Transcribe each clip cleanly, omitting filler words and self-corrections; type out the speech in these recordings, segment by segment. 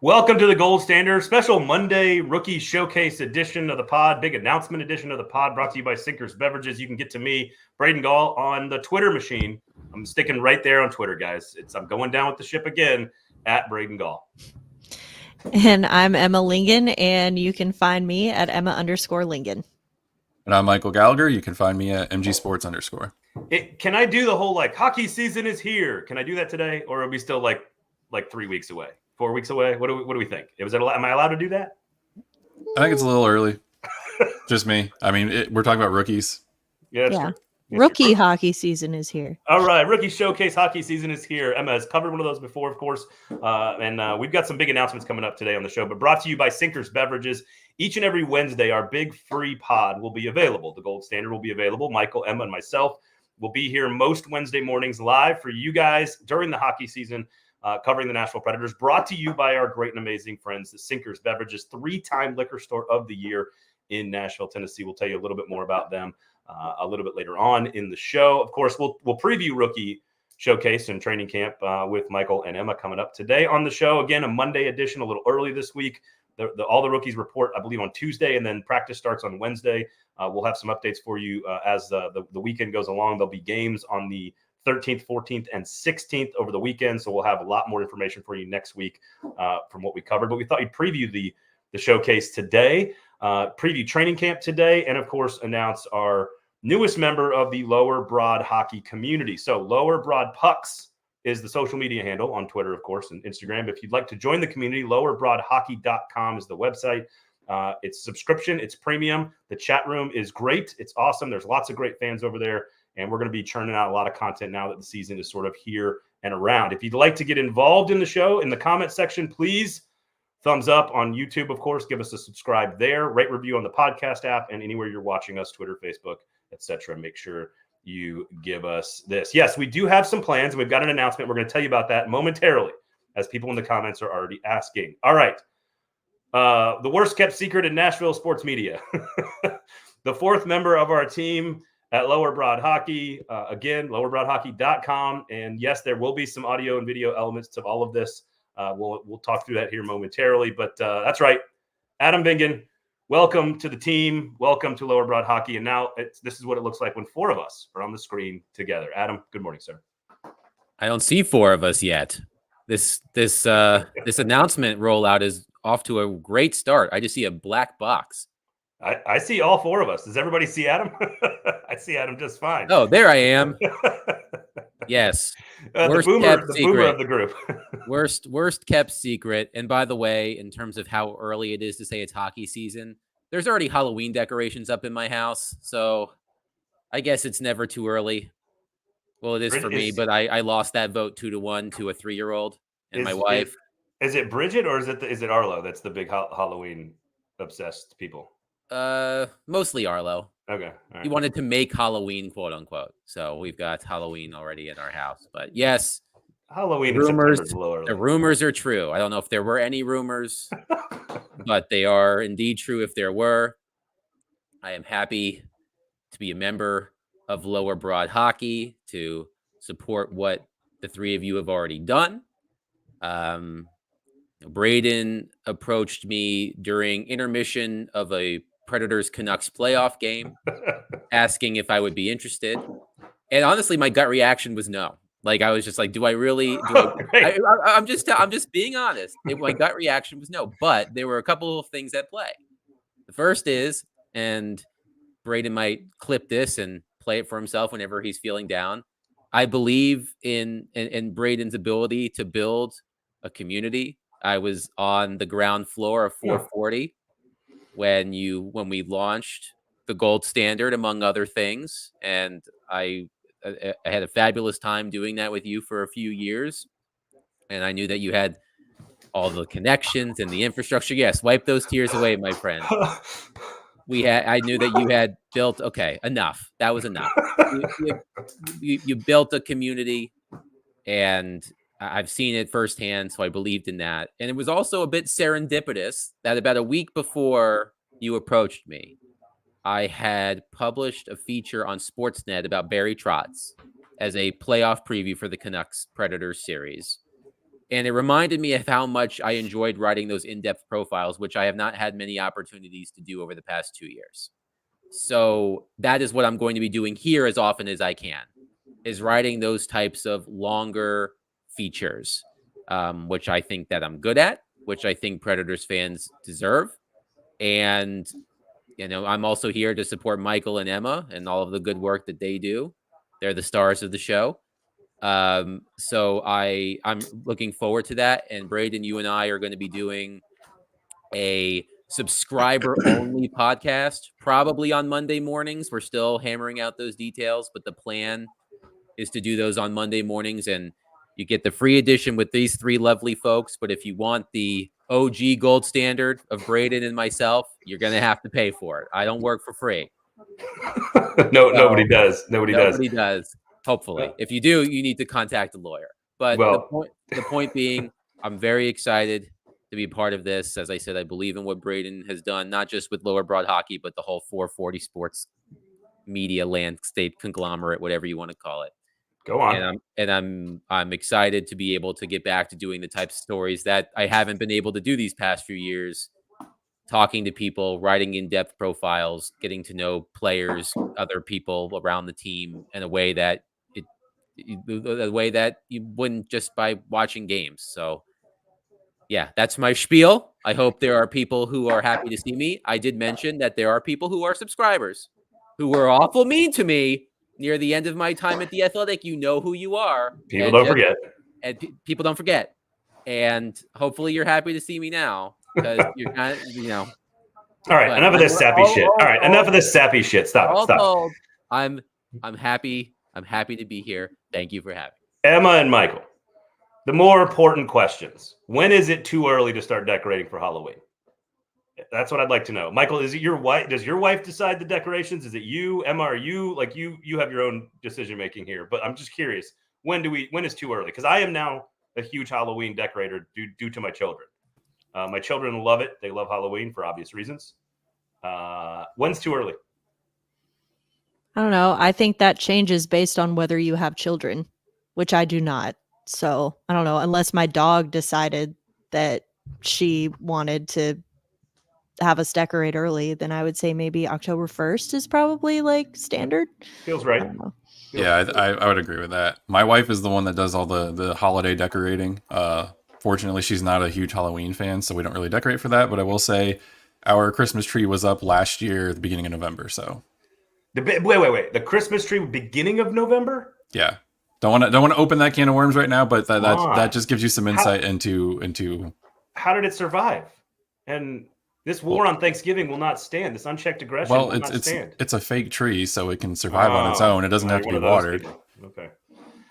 Welcome to the Gold Standard special Monday rookie showcase edition of the pod, big announcement edition of the pod brought to you by Sinkers Beverages. You can get to me, Braden Gall, on the Twitter machine. I'm sticking right there on Twitter, guys. I'm going down with the ship again at Braden Gall. And I'm Emma Lingan, and you can find me at Emma_Lingan. And I'm Michael Gallagher. You can find me at MGSports_. Can I do the whole hockey season is here? Can I do that today, or are we still like 3 weeks away? 4 weeks away? What do we think? Am I allowed to do that? I think it's a little early. Just me. I mean, we're talking about rookies. Yeah. Rookie hockey season is here. All right. Rookie showcase hockey season is here. Emma has covered one of those before, of course. And we've got some big announcements coming up today on the show, but brought to you by Sinkers Beverages. Each and every Wednesday, our big free pod will be available. The Gold Standard will be available. Michael, Emma, and myself will be here most Wednesday mornings live for you guys during the hockey season. Covering the Nashville Predators, brought to you by our great and amazing friends, the Sinkers Beverages, 3-time liquor store of the year in Nashville, Tennessee. We'll tell you a little bit more about them a little bit later on in the show. Of course, we'll preview rookie showcase and training camp with Michael and Emma coming up today on the show. Again, a Monday edition, a little early this week. All the rookies report, I believe, on Tuesday, and then practice starts on Wednesday. We'll have some updates for you as the weekend goes along. There'll be games on the 13th, 14th, and 16th over the weekend. So we'll have a lot more information for you next week from what we covered. But we thought we'd preview the showcase today, preview training camp today, and, of course, announce our newest member of the Lower Broad hockey community. So Lower Broad Pucks is the social media handle on Twitter, of course, and Instagram. If you'd like to join the community, lowerbroadhockey.com is the website. It's subscription. It's premium. The chat room is great. It's awesome. There's lots of great fans over there. And we're going to be churning out a lot of content now that the season is sort of here and around. If you'd like to get involved in the show, in the comment section, please thumbs up on YouTube, of course. Give us a subscribe there. Rate, review on the podcast app, and anywhere you're watching us, Twitter, Facebook, etc. Make sure you give us this. Yes, we do have some plans. We've got an announcement. We're going to tell you about that momentarily, as people in the comments are already asking. All right. The worst kept secret in Nashville sports media. The fourth member of our team at Lower Broad Hockey, again, lowerbroadhockey.com. And yes, there will be some audio and video elements to all of this. We'll talk through that here momentarily. But that's right. Adam Vingan, welcome to the team. Welcome to Lower Broad Hockey. And now this is what it looks like when four of us are on the screen together. Adam, good morning, sir. I don't see four of us yet. This announcement rollout is off to a great start. I just see a black box. I see all four of us. Does everybody see Adam? I see Adam just fine. Oh, there I am. Yes. The boomer of the group. worst kept secret. And by the way, in terms of how early it is to say it's hockey season, there's already Halloween decorations up in my house. So I guess it's never too early. Well, it is for me, but I lost that vote 2-1 to a 3-year-old and my wife. Is it Bridget or is it Arlo that's the big Halloween obsessed people? Mostly Arlo. Okay. All right. He wanted to make Halloween, quote unquote. So we've got Halloween already in our house. But yes, Halloween the rumors are true. I don't know if there were any rumors, but they are indeed true if there were. I am happy to be a member of Lower Broad Hockey to support what the three of you have already done. Braden approached me during intermission of a Predators Canucks playoff game, asking if I would be interested. And honestly, my gut reaction was no. Like, I was just like, do I really? I'm just being honest. My gut reaction was no. But there were a couple of things at play. The first is, and Braden might clip this and play it for himself whenever he's feeling down. I believe in Braden's ability to build a community. I was on the ground floor of 440 when we launched the Gold Standard, among other things, and I had a fabulous time doing that with you for a few years, and I knew that you had all the connections and the infrastructure. Yes, wipe those tears away, my friend. I knew that you had built. Okay, enough. That was enough. You built a community, and I've seen it firsthand, so I believed in that. And it was also a bit serendipitous that about a week before you approached me, I had published a feature on Sportsnet about Barry Trotz as a playoff preview for the Canucks Predators series. And it reminded me of how much I enjoyed writing those in-depth profiles, which I have not had many opportunities to do over the past 2 years. So that is what I'm going to be doing here as often as I can, is writing those types of longer features, which I think that I'm good at, which I think Predators fans deserve. And, I'm also here to support Michael and Emma and all of the good work that they do. They're the stars of the show. So I'm looking forward to that. And Braden, you and I are going to be doing a subscriber only podcast, probably on Monday mornings. We're still hammering out those details, but the plan is to do those on Monday mornings, and you get the free edition with these 3 lovely folks. But if you want the OG gold standard of Braden and myself, you're going to have to pay for it. I don't work for free. Nobody does. Nobody does. Hopefully, if you do, you need to contact a lawyer. But the point being, I'm very excited to be a part of this. As I said, I believe in what Braden has done, not just with Lower Broad Hockey, but the whole 440 sports media landscape conglomerate, whatever you want to call it. Go on. And I'm excited to be able to get back to doing the types of stories that I haven't been able to do these past few years. Talking to people, writing in-depth profiles, getting to know players, other people around the team in a way that you wouldn't just by watching games. So yeah, that's my spiel. I hope there are people who are happy to see me. I did mention that there are people who are subscribers who were awful mean to me near the end of my time at The Athletic. You know who you are. People don't forget. And people don't forget. And hopefully you're happy to see me now, because you're kind of, All right, enough of this sappy shit. All right, enough of this sappy shit. Stop. I'm happy. I'm happy to be here. Thank you for having me. Emma and Michael, the more important questions. When is it too early to start decorating for Halloween? That's what I'd like to know. Michael, is it your wife? Does your wife decide the decorations? Is it you? Emma, are you you have your own decision making here? But I'm just curious. When is too early? Because I am now a huge Halloween decorator due to my children. My children love it. They love Halloween for obvious reasons. When's too early? I don't know. I think that changes based on whether you have children, which I do not. So I don't know, unless my dog decided that she wanted to have us decorate early, then I would say maybe October 1st is probably like standard. Feels right. I don't know. Yeah, I would agree with that. My wife is the one that does all the holiday decorating. Fortunately, she's not a huge Halloween fan, so we don't really decorate for that. But I will say our Christmas tree was up last year at the beginning of November. So wait. The Christmas tree beginning of November? Yeah. Don't want to open that can of worms right now, but that just gives you some insight into how did it survive? And this war on Thanksgiving will not stand. This unchecked aggression will not stand. It's a fake tree, so it can survive on its own. It doesn't have to be watered. Okay.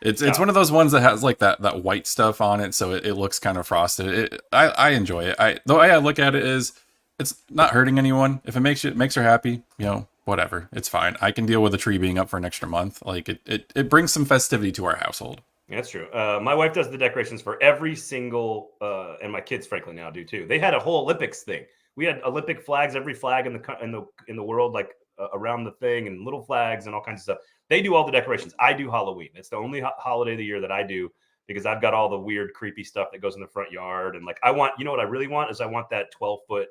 It's one of those ones that has like that white stuff on it, so it looks kind of frosted. I enjoy it. The way I look at it is, it's not hurting anyone. If it makes her happy, whatever, it's fine. I can deal with a tree being up for an extra month. Like it brings some festivity to our household. That's true. My wife does the decorations for every single, and my kids frankly now do too. They had a whole Olympics thing. We had Olympic flags, every flag in the world, like around the thing, and little flags and all kinds of stuff. They do all the decorations. I do Halloween. It's the only holiday of the year that I do, because I've got all the weird, creepy stuff that goes in the front yard. And like, what I really want is I want that 12-foot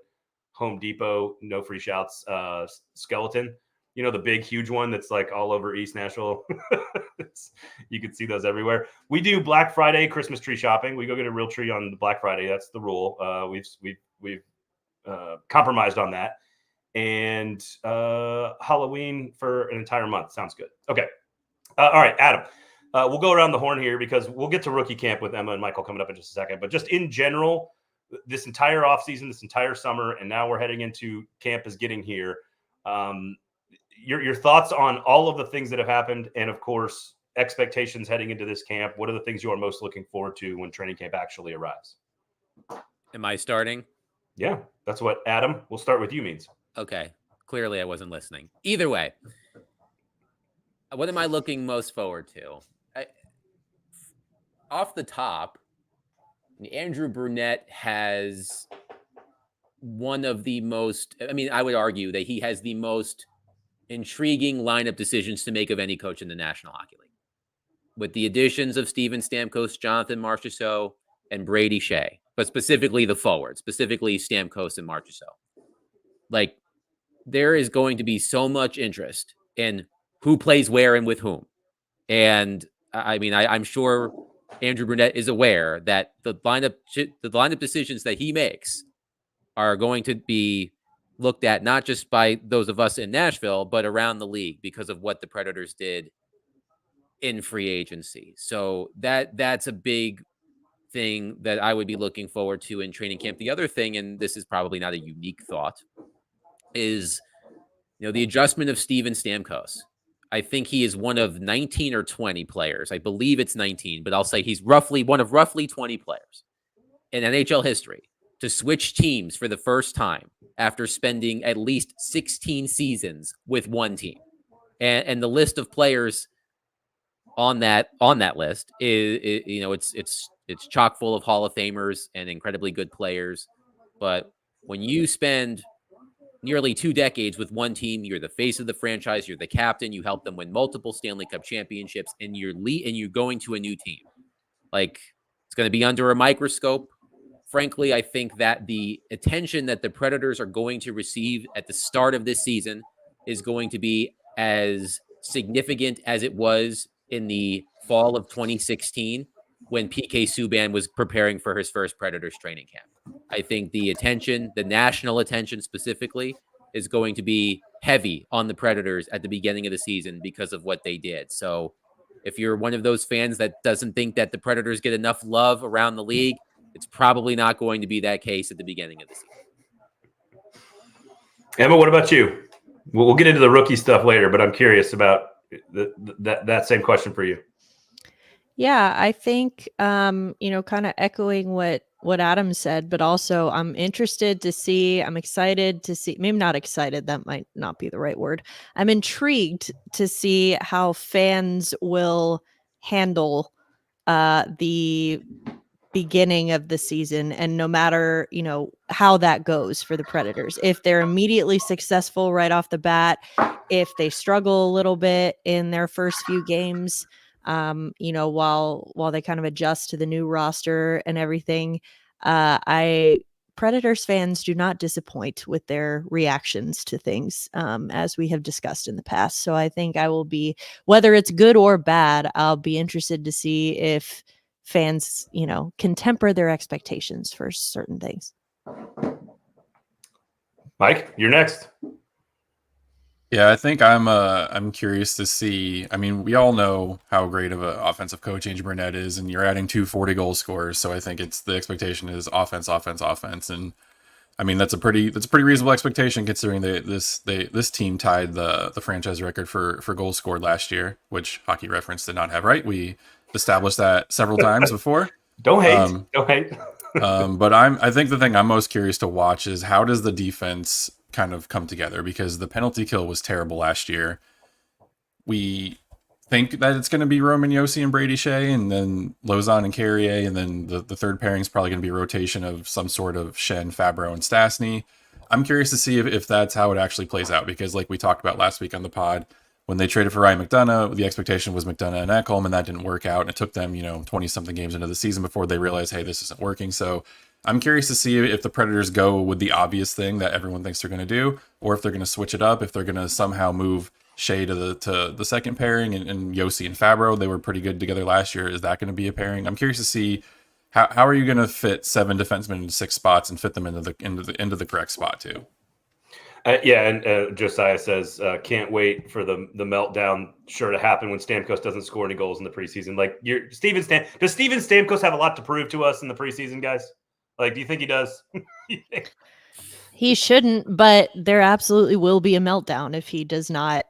Home Depot, no free shouts, skeleton. The big, huge one that's like all over East Nashville. You can see those everywhere. We do Black Friday Christmas tree shopping. We go get a real tree on Black Friday. That's the rule. We've compromised on that. And Halloween for an entire month. Sounds good. Okay. All right, Adam. We'll go around the horn here, because we'll get to rookie camp with Emma and Michael coming up in just a second. But just in general, this entire offseason, this entire summer, and now we're heading into camp is getting here. Your thoughts on all of the things that have happened, and of course, expectations heading into this camp. What are the things you are most looking forward to when training camp actually arrives? Am I starting? Yeah, that's what Adam, we'll start with you, means. Okay. Clearly I wasn't listening. Either way, what am I looking most forward to? Off the top, Andrew Brunette has one of the most, I would argue that he has the most intriguing lineup decisions to make of any coach in the National Hockey League. With the additions of Steven Stamkos, Jonathan Marchessault, and Brady Shea, but specifically the forwards, specifically Stamkos and Marchessault. Like, there is going to be so much interest in who plays where and with whom. And I mean, I'm sure Andrew Brunette is aware that the lineup decisions that he makes are going to be looked at not just by those of us in Nashville, but around the league because of what the Predators did in free agency. So that's a big thing that I would be looking forward to in training camp. The other thing, and this is probably not a unique thought, is, the adjustment of Steven Stamkos. I think he is one of 19 or 20 players. I believe it's 19, but I'll say he's one of roughly 20 players in NHL history to switch teams for the first time after spending at least 16 seasons with one team. And the list of players on that list is it's chock full of Hall of Famers and incredibly good players. But when you spend nearly 2 decades with one team, you're the face of the franchise, you're the captain, you help them win multiple Stanley Cup championships, and you're going to a new team. Like, it's going to be under a microscope. Frankly, I think that the attention that the Predators are going to receive at the start of this season is going to be as significant as it was in the fall of 2016 when PK Subban was preparing for his first Predators training camp. I think the attention, the national attention specifically, is going to be heavy on the Predators at the beginning of the season because of what they did. So if you're one of those fans that doesn't think that the Predators get enough love around the league, it's probably not going to be that case at the beginning of the season. Emma, what about you? We'll get into the rookie stuff later, but I'm curious about that same question for you. Yeah, I think, kind of echoing what Adam said, but also I'm excited to see, maybe not excited, that might not be the right word. I'm intrigued to see how fans will handle the beginning of the season, and no matter, how that goes for the Predators, if they're immediately successful right off the bat, if they struggle a little bit in their first few games, while they kind of adjust to the new roster and everything. Predators fans do not disappoint with their reactions to things, as we have discussed in the past. So I think I will be, whether it's good or bad, I'll be interested to see if fans, can temper their expectations for certain things. Mike, you're next. Yeah, I think I'm curious to see. I mean, we all know how great of an offensive coach Andrew Brunette is, and you're adding 2 40-goal scorers. So I think the expectation is offense, and I mean that's a pretty reasonable expectation considering this team tied the franchise record for goals scored last year, which Hockey Reference did not have right. We established that several times before. Don't hate. But I think the thing I'm most curious to watch is how does the defense kind of come together, because the penalty kill was terrible last year. We think that it's going to be Roman Josi and Brady Shea, and then Lauzon and Carrier, and then the third pairing is probably going to be a rotation of some sort of Shen, Fabro, and Stastny. I'm curious to see if that's how it actually plays out, because like we talked about last week on the pod, when they traded for Ryan McDonough, the expectation was McDonough and Ekholm, and that didn't work out, and it took them 20-something games into the season before they realized, hey, this isn't working. So I'm curious to see if the Predators go with the obvious thing that everyone thinks they're going to do, or if they're going to switch it up, if they're going to somehow move Shea to the second pairing and Josi and Fabro. They were pretty good together last year. Is that going to be a pairing? I'm curious to see how are you going to fit 7 defensemen into 6 spots and fit them into the correct spot too. And Josiah says, can't wait for the meltdown sure to happen when Stamkos doesn't score any goals in the preseason. Like, does Steven Stamkos have a lot to prove to us in the preseason, guys? Like, do you think he does? He shouldn't, but there absolutely will be a meltdown if he does not,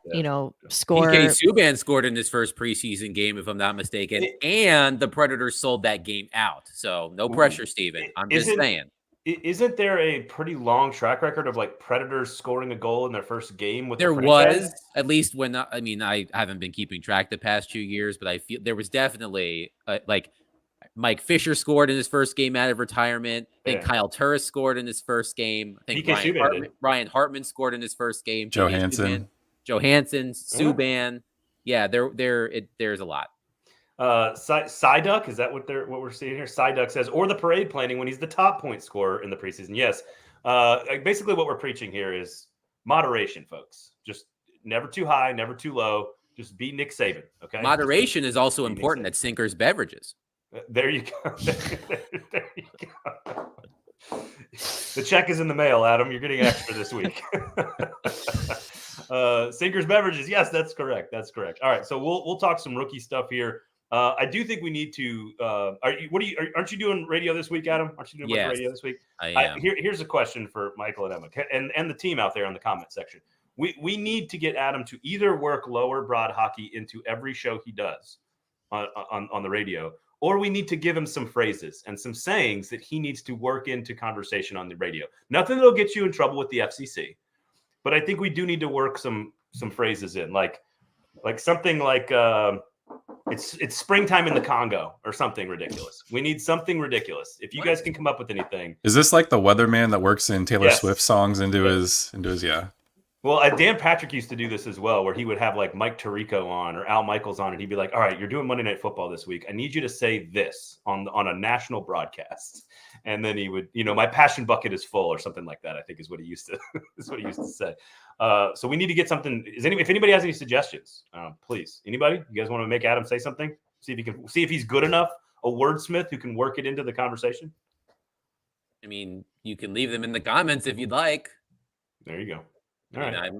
score. PK Subban scored in his first preseason game, if I'm not mistaken, and the Predators sold that game out. So no pressure, Steven. I'm just saying. Isn't there a pretty long track record of like Predators scoring a goal in their first game with there the franchise? Was at least when I haven't been keeping track the past 2 years, but I feel there was definitely like Mike Fisher scored in his first game out of retirement. I think Kyle Turris scored in his first game. I think Ryan Hartman scored in his first game. Johansson, Subban. Yeah, there's a lot. Psyduck, is that what we're seeing here? Psyduck says, or the parade planning when he's the top point scorer in the preseason. Yes. Basically what we're preaching here is moderation, folks. Just never too high, never too low. Just be Nick Saban. Okay. Moderation is also important at Sinker's Beverages. There you go. There you go. The check is in the mail, Adam. You're getting extra this week. Sinker's Beverages. Yes, that's correct. That's correct. All right. So we'll talk some rookie stuff here. I do think we need to. Aren't you doing radio this week, Adam? Aren't you doing radio this week? I am. Here's a question for Michael and Emma and the team out there in the comment section. We need to get Adam to either work lower broad hockey into every show he does on the radio, or we need to give him some phrases and some sayings that he needs to work into conversation on the radio. Nothing that'll get you in trouble with the FCC, but I think we do need to work some phrases in, like something like it's springtime in the Congo or something ridiculous. We need something ridiculous. If you guys can come up with anything. Is this like the weatherman that works in Taylor Swift songs into his yeah? Well, Dan Patrick used to do this as well, where he would have like Mike Tirico on or Al Michaels on, and he'd be like, all right, you're doing Monday Night Football this week. I need you to say this on a national broadcast. And then he would, my passion bucket is full or something like that, I think is what he used to say. So we need to get something. If anybody has any suggestions, please. Anybody? You guys want to make Adam say something? See if he's good enough, a wordsmith who can work it into the conversation? I mean, you can leave them in the comments if you'd like. There you go. All right.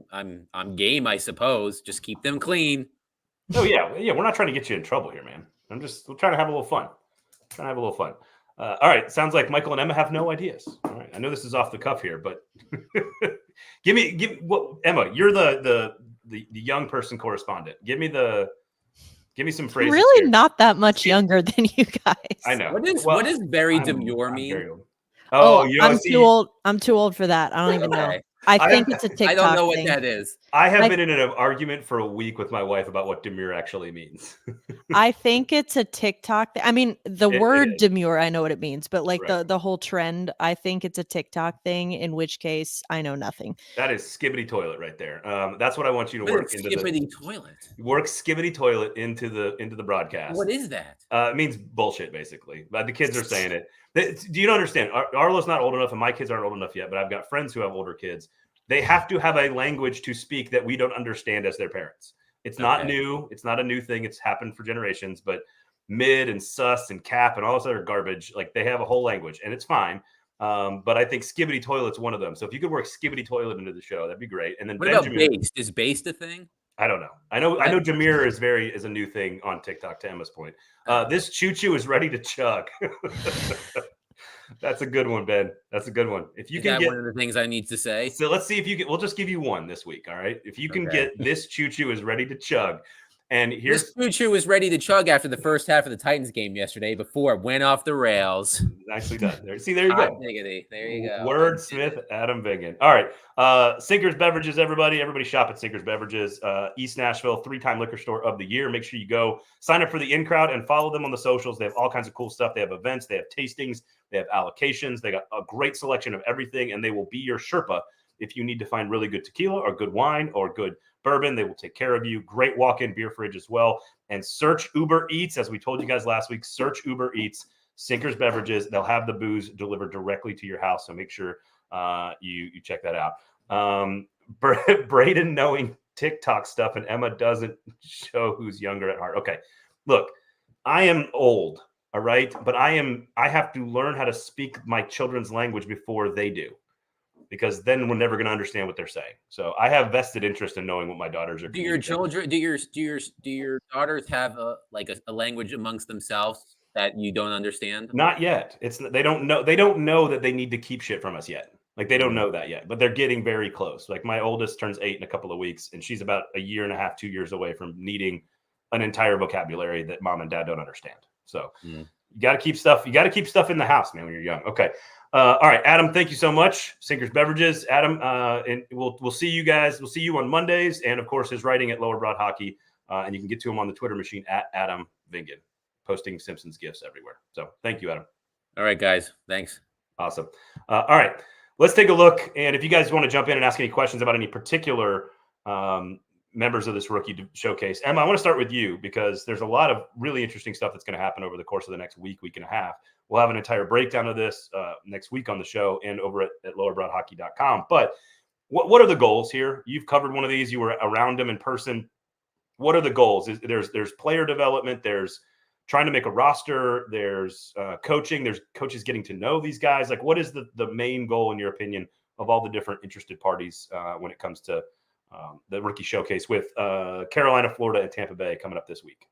I'm game, I suppose. Just keep them clean. Oh yeah. We're not trying to get you in trouble here, man. We're trying to have a little fun. All right. Sounds like Michael and Emma have no ideas. All right. I know this is off the cuff here, but Emma, you're the young person correspondent. Give me some phrases. Really here. not that much younger than you guys. I know. What does very demure mean? I'm too old. I'm too old for that. I don't even know. I think it's a TikTok. I don't know thing. what that is. I have been in an argument for a week with my wife about what demure actually means. I think it's a TikTok thing. I mean, the word demure, I know what it means, but like the whole trend, I think it's a TikTok thing, in which case I know nothing. That is skibbity toilet right there. That's what I want you to work into. Skibbity toilet. Work skibbity toilet into the broadcast. What is that? It means bullshit, basically. But the kids are saying it. Do you don't understand? Arlo's not old enough, and my kids aren't old enough yet, but I've got friends who have older kids. They have to have a language to speak that we don't understand as their parents. It's not new. It's not a new thing. It's happened for generations, but mid and sus and cap and all this other garbage, like they have a whole language and it's fine. But I think skibbity toilet's one of them. So if you could work skibbity toilet into the show, that'd be great. And then what about based? Is based a thing? I don't know. I know demure is a new thing on TikTok, to Emma's point. This choo-choo is ready to chug. That's a good one, Ben. That's a good one. If you can get one of the things I need to say. So let's see if you get. We'll just give you one this week. All right. If you can get this choo-choo is ready to chug, and here's this choo-choo was ready to chug after the first half of the Titans game yesterday before it went off the rails. Nicely done. There. See, there you go. There you go. Wordsmith Adam Vingan. All right. Sinker's Beverages, everybody. Everybody shop at Sinker's Beverages. East Nashville, 3-time liquor store of the year. Make sure you go sign up for the in crowd and follow them on the socials. They have all kinds of cool stuff. They have events. They have tastings. They have allocations. They got a great selection of everything, and they will be your Sherpa if you need to find really good tequila or good wine or good bourbon. They will take care of you. Great walk-in beer fridge as well. And search Uber Eats, as we told you guys last week. Search Uber Eats, Sinker's Beverages. They'll have the booze delivered directly to your house, so make sure you check that out. Braden knowing TikTok stuff, and Emma doesn't show who's younger at heart. Okay, look, I am old. All right. But I have to learn how to speak my children's language before they do, because then we're never going to understand what they're saying. So I have vested interest in knowing what my daughters are. Do your children, do your daughters have a language amongst themselves that you don't understand? Not yet. They don't know that they need to keep shit from us yet. Like they don't know that yet, but they're getting very close. Like my oldest turns 8 in a couple of weeks, and she's about a year and a half, 2 years away from needing an entire vocabulary that mom and dad don't understand. So you got to keep stuff. You got to keep stuff in the house, man, when you're young. Okay. All right, Adam, thank you so much. Sinker's Beverages, Adam, and we'll see you guys. We'll see you on Mondays, and of course, his writing at Lower Broad Hockey, and you can get to him on the Twitter machine at Adam Vingan, posting Simpsons gifts everywhere. So thank you, Adam. All right, guys. Thanks. Awesome. All right, let's take a look. And if you guys want to jump in and ask any questions about any particular members of this rookie showcase. Emma, I want to start with you because there's a lot of really interesting stuff that's going to happen over the course of the next week and a half. We'll have an entire breakdown of this next week on the show and over at lowerbroadhockey.com. But what are the goals here? You've covered one of these. You were around them in person. What are the goals? There's player development. There's trying to make a roster. There's coaching. There's coaches getting to know these guys. Like, what is the main goal, in your opinion, of all the different interested parties when it comes to the rookie showcase with Carolina, Florida, and Tampa Bay coming up this week?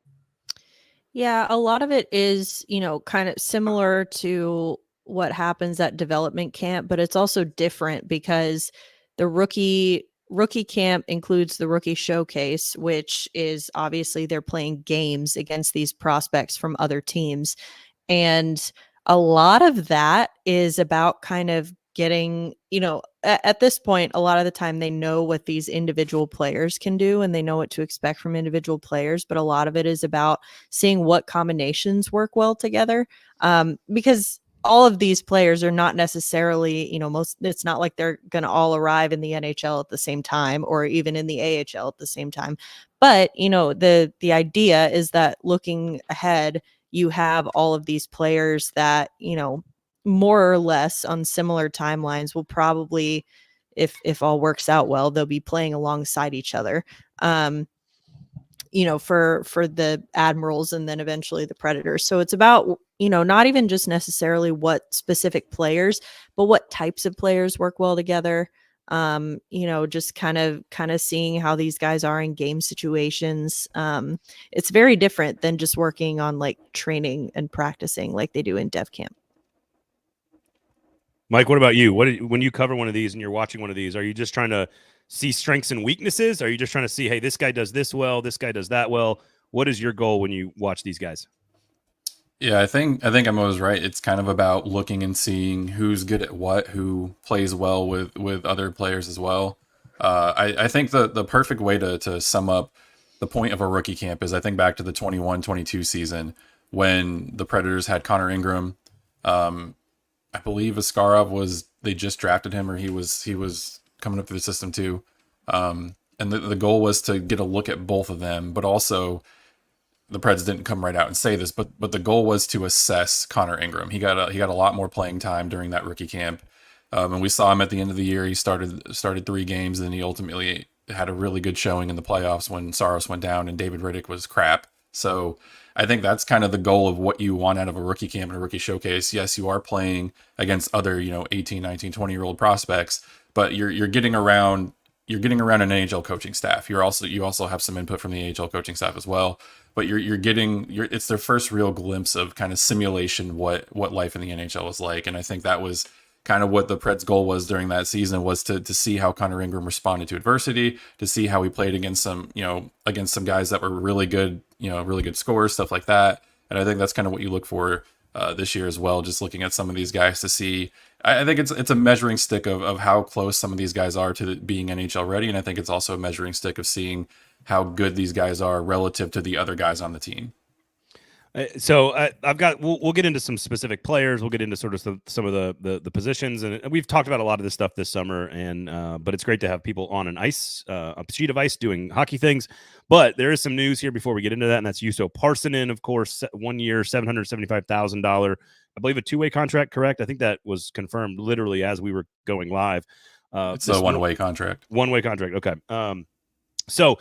Yeah, a lot of it is, kind of similar to what happens at development camp, but it's also different because the rookie camp includes the rookie showcase, which is obviously they're playing games against these prospects from other teams. And a lot of that is about kind of getting, at this point, a lot of the time they know what these individual players can do and they know what to expect from individual players. But a lot of it is about seeing what combinations work well together. Because all of these players are not necessarily, it's not like they're going to all arrive in the NHL at the same time or even in the AHL at the same time. But, the idea is that looking ahead, you have all of these players that, more or less on similar timelines will probably, if all works out well, they'll be playing alongside each other. For the Admirals and then eventually the Predators. So it's about, not even just necessarily what specific players, but what types of players work well together. Just kind of seeing how these guys are in game situations. It's very different than just working on like training and practicing like they do in dev camp. Mike, what about you? When you cover one of these and you're watching one of these, are you just trying to see strengths and weaknesses? Are you just trying to see, hey, this guy does this well, this guy does that well? What is your goal when you watch these guys? Yeah, I think Emma was right. It's kind of about looking and seeing who's good at what, who plays well with other players as well. I think the perfect way to sum up the point of a rookie camp is I think back to the 21-22 season when the Predators had Connor Ingram. I believe Askarov they just drafted him, or he was coming up through the system too. And the goal was to get a look at both of them, but also the Preds didn't come right out and say this, but the goal was to assess Connor Ingram. He got a lot more playing time during that rookie camp. And we saw him at the end of the year. He started 3 games, and then he ultimately had a really good showing in the playoffs when Saros went down and David Riddick was crap. So I think that's kind of the goal of what you want out of a rookie camp and a rookie showcase. Yes, you are playing against other, 18, 19, 20-year-old prospects, but you're getting around an NHL coaching staff. You also have some input from the AHL coaching staff as well, but it's their first real glimpse of kind of simulation what life in the NHL is like. And I think that was kind of what the Preds' goal was during that season, was to see how Connor Ingram responded to adversity, to see how he played against some guys that were really good, really good scorers, stuff like that. And I think that's kind of what you look for this year as well, just looking at some of these guys to see. I think it's a measuring stick of how close some of these guys are to being NHL ready. And I think it's also a measuring stick of seeing how good these guys are relative to the other guys on the team. So we'll get into some specific players. We'll get into sort of some of the positions, and we've talked about a lot of this stuff this summer. And but it's great to have people on a sheet of ice doing hockey things. But there is some news here before we get into that, and that's Juuso Parssinen, of course, 1 year, $775,000, I believe a 2-way contract. Correct? I think that was confirmed literally as we were going live. It's a one-way contract. One-way contract. Okay. So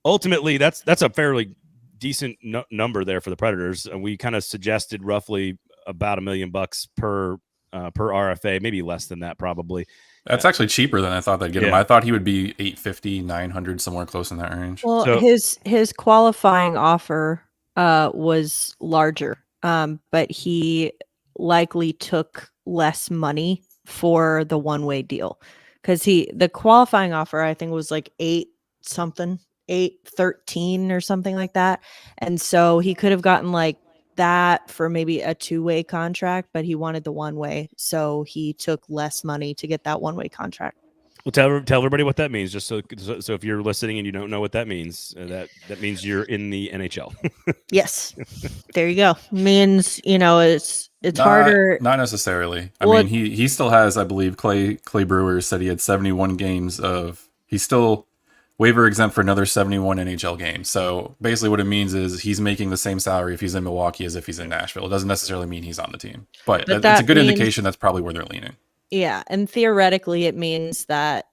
ultimately, that's a fairly decent number there for the Predators. And we kind of suggested roughly about $1 million per RFA, maybe less than that, probably. That's actually cheaper than I thought they'd get him. I thought he would be 850, 900, somewhere close in that range. Well, so, his qualifying offer was larger, but he likely took less money for the one-way deal, because the qualifying offer, I think, was like 813 or something like that. And so he could have gotten like that for maybe a 2-way contract, but he wanted the one-way, so he took less money to get that one-way contract. Well, tell everybody what that means, just so if you're listening and you don't know what that means, that means you're in the NHL. Yes, there you go. It means it's harder. Not necessarily. I mean, he still has, I believe, Clay Brewer said he had 71 games of. He still waiver exempt for another 71 NHL games. So basically what it means is he's making the same salary if he's in Milwaukee as if he's in Nashville. It doesn't necessarily mean he's on the team, but it's a good indication that's probably where they're leaning. Yeah. And theoretically, it means that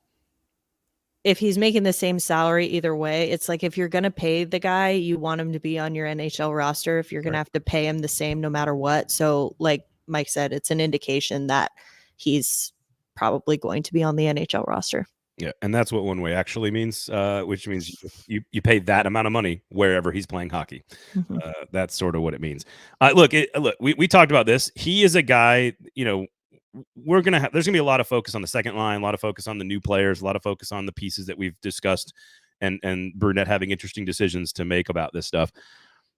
if he's making the same salary either way, it's like if you're going to pay the guy, you want him to be on your NHL roster. If you're going to have to pay him the same no matter what. So like Mike said, it's an indication that he's probably going to be on the NHL roster. Yeah, and that's what one way actually means, which means you pay that amount of money wherever he's playing hockey. Mm-hmm. That's sort of what it means. Look, we talked about this. He is a guy, there's gonna be a lot of focus on the second line, a lot of focus on the new players, a lot of focus on the pieces that we've discussed, and Brunette having interesting decisions to make about this stuff.